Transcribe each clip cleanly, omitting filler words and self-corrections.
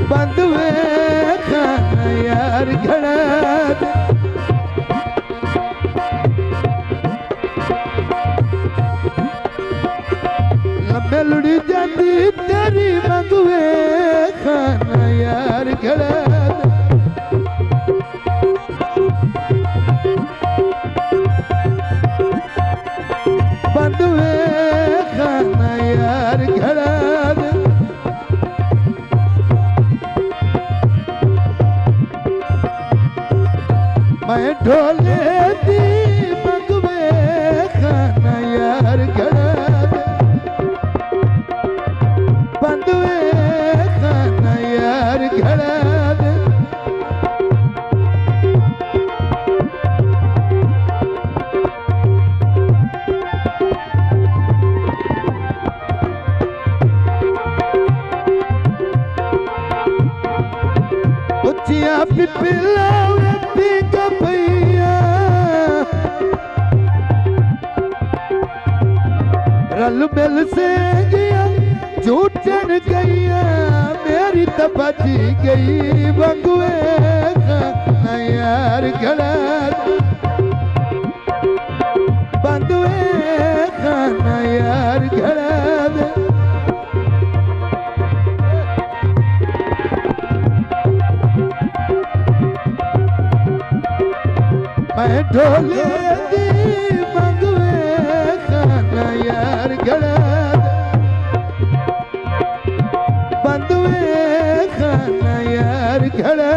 बंदवे खाना यार घड़ा मेलुड़ी जाती तेरी बंदवे खाना यार घड़ा बंदवे खाना यार घड़ा मैं ढोले दी बंदवे खाना यार घड़ा बंदवे खाना यार घड़ा उचिया पिपला पीका भैया रल मिल से गया झूठन गैया मेरी तपची गई बंगुए खाना यार घड़ा बंगुए खाना यार घड़ा मैं ढोले दी बंगुए खाना यार घड़ा बंदवे खाना यार घड़ा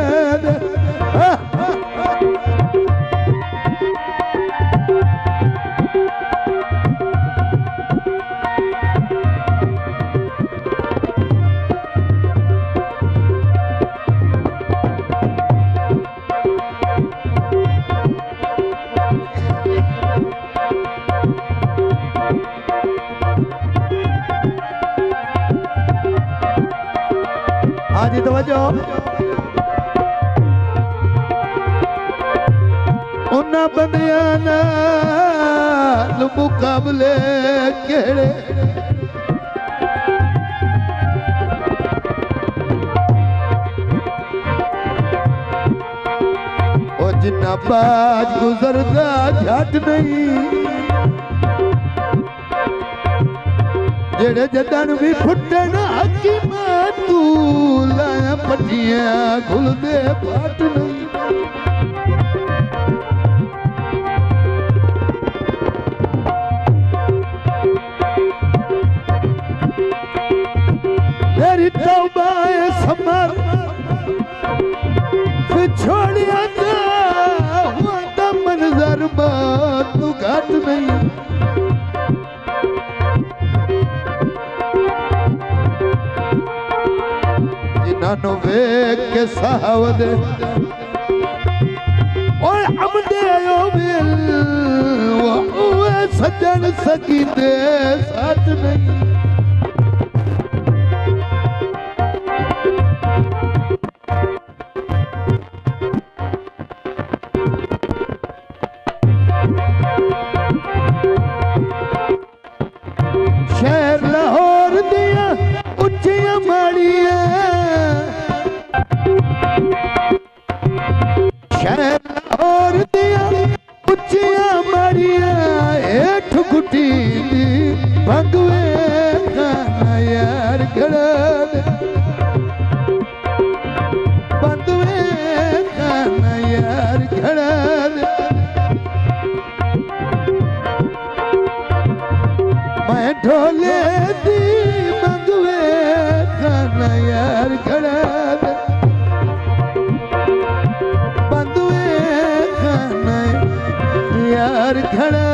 हाजी तवज्जो उन्ना बंदियां नाल मुकाबले केड़े ओ जिन्ना बाज गुजरदा झट नहीं जेड़े जदन भी फुटन अकी तू लाया पटिया खुल दे पाट नहीं मेरी तौबा समर छोड़िया हुआ था मंजर तू घट नहीं जिन्हों वेख के सावद और हमदे मिल वो सजन सकी दे साथ नहीं शहर लाहौर दिया उच्चिया माड़िया शहर लाहौर दिया उच्चिया माड़िया हेठ गुटी भंगवे खाना यार घड़ा बंदवे खाना यार घड़ा मैं ढोले दी बंदवे खाना यार घड़ा बंदवे खाना यार घड़ा